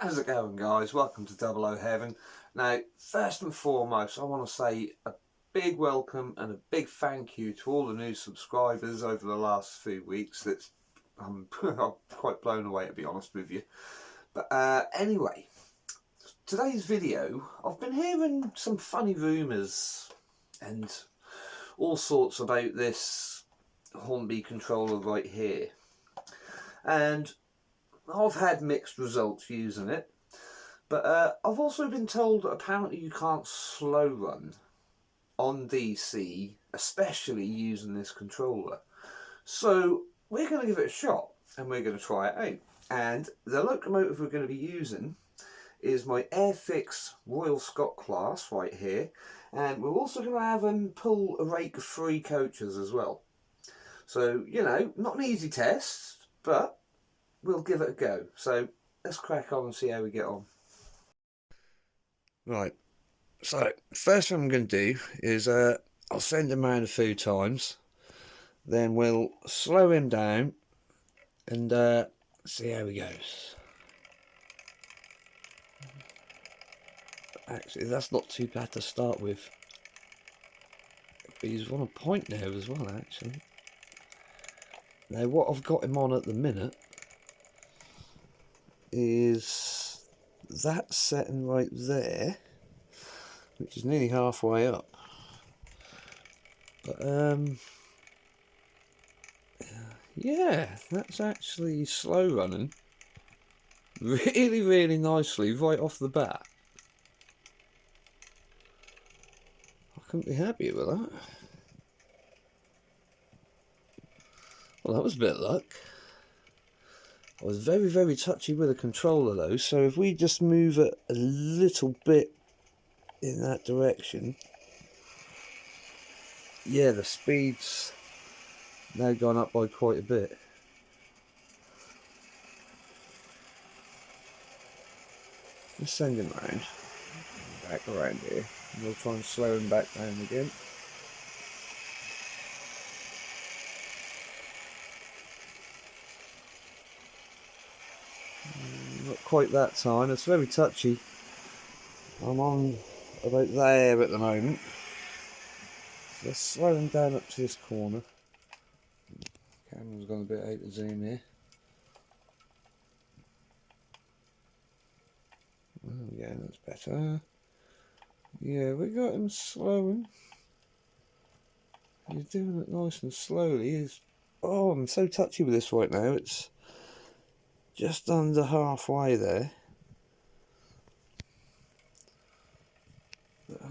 How's it going, guys? Welcome to Double O Heaven. Now, first and foremost, I want to say a big welcome and a big thank you to all the new subscribers over the last few weeks. I'm quite blown away, to be honest with you. But anyway, today's video, I've been hearing some funny rumours and all sorts about this Hornby controller right here. And I've had mixed results using it, but I've also been told that apparently you can't slow run on DC, especially using this controller. So we're going to give it a shot and we're going to try it out. And the locomotive we're going to be using is my Airfix Royal Scot class right here, and we're also going to have them pull a rake of 3 coaches as well. So, you know, not an easy test, but we'll give it a go. So let's crack on and see how we get on. Right, so first thing I'm going to do is I'll send him around a few times, then we'll slow him down and see how he goes. Actually, that's not too bad to start with, but he's on a point now as well, actually. Now what I've got him on at the minute is that setting right there, which is nearly halfway up. But yeah, that's actually slow running really nicely right off the bat. I couldn't be happier with that. Well, that was a bit of luck. I was very touchy with the controller though, so if we just move it a little bit in that direction, yeah, the speed's now gone up by quite a bit. Let's send him round, back around here, and we'll try and slow him back down again. Not quite that time, it's very touchy. I'm on about there at the moment. So let's slow him down up to this corner. Camera's gone a bit out of zoom here. Oh yeah, that's better. Yeah, we got him slowing. He's doing it nice and slowly. Oh, I'm so touchy with this right now. It's just under halfway there. But,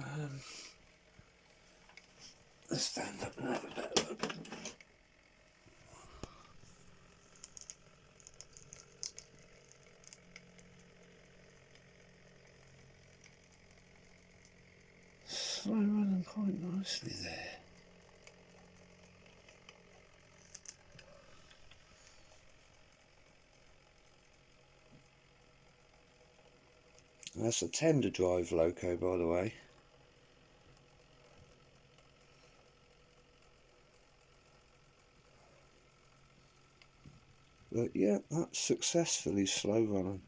let's stand up and have a better look. Slow running quite nicely there. That's a tender drive loco, by the way. But yeah, that's successfully slow running.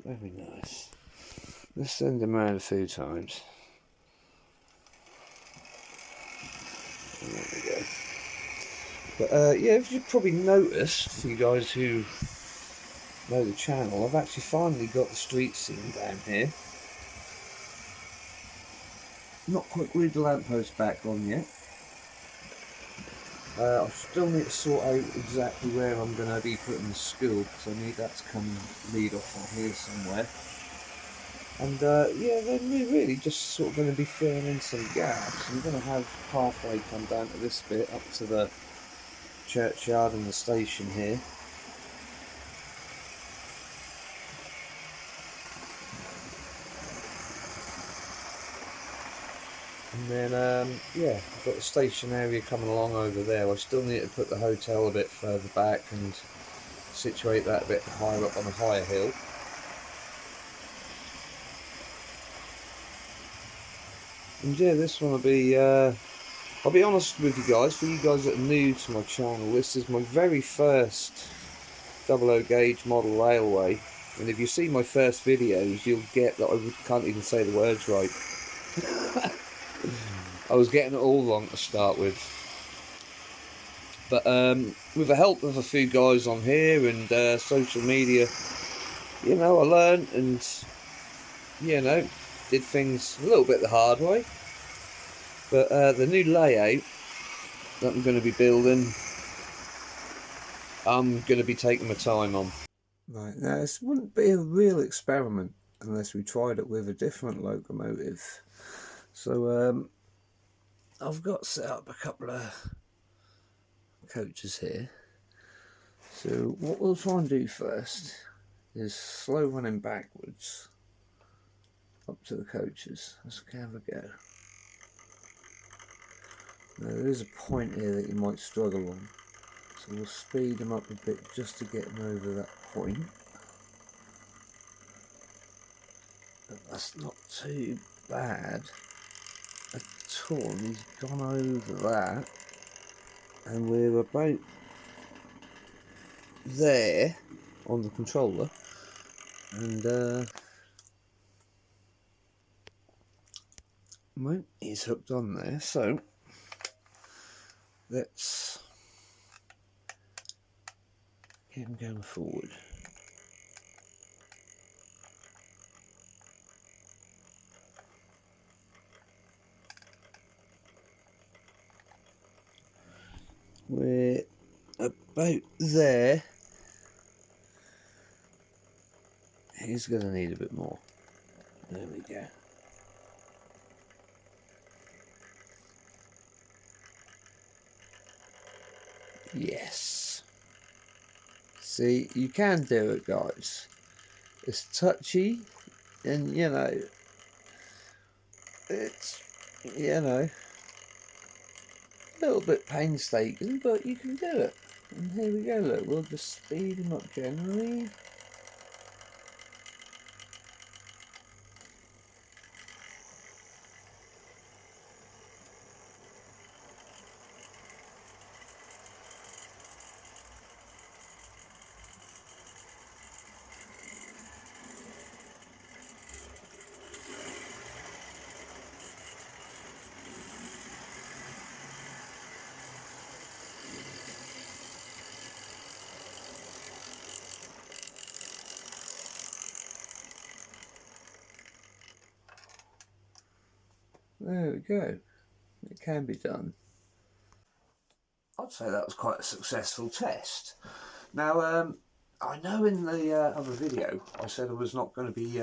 Very nice. Let's send him around a few times. There we go. But yeah, if you've probably noticed, for you guys who know the channel, I've actually finally got the street scene down here. Not quite glued the lamppost back on yet. I still need to sort out exactly where I'm going to be putting the school, because I need that to come lead off on here somewhere. And yeah, then we're really just sort of going to be filling in some gaps. I'm going to have halfway come down to this bit, up to the churchyard and the station here. And then, yeah, I've got the station area coming along over there. I still need to put the hotel a bit further back and situate that a bit higher up on a higher hill. And yeah, this one will be, I'll be honest with you guys, for you guys that are new to my channel, this is my very first 00 gauge model railway. And if you see my first videos, you'll get that I can't even say the words right. I was getting it all wrong to start with. But with the help of a few guys on here and social media, you know, I learned and, you know, did things a little bit the hard way. But the new layout that I'm going to be building, I'm going to be taking my time on. Right, now this wouldn't be a real experiment unless we tried it with a different locomotive. So I've got set up a couple of coaches here. So what we'll try and do first is slow running backwards up to the coaches. Let's have a go. Now there is a point here that you might struggle on, so we'll speed them up a bit just to get them over that point. But that's not too bad at all. He's gone over that, and we're about there on the controller, and well, he's hooked on there, so let's get him going forward. We're about there. He's going to need a bit more. There we go. Yes. See, you can do it, guys. It's touchy, and you know, it's, you know, a little bit painstaking, but you can do it. And here we go, look, we'll just speed him up generally. There we go. It can be done. I'd say that was quite a successful test. Now, I know in the other video I said I was not going to be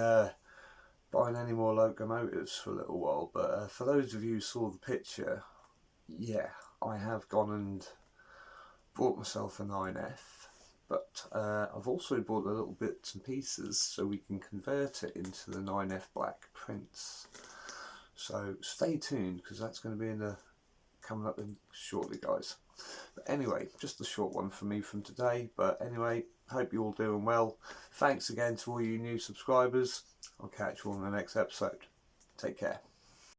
buying any more locomotives for a little while, but for those of you who saw the picture, yeah, I have gone and bought myself a 9F, but I've also bought the little bits and pieces so we can convert it into the 9F Black Prince. So stay tuned, because that's going to be coming up in shortly, guys. But anyway, just a short one for me from today. But anyway, hope you're all doing well. Thanks again to all you new subscribers. I'll catch you all in the next episode. Take care.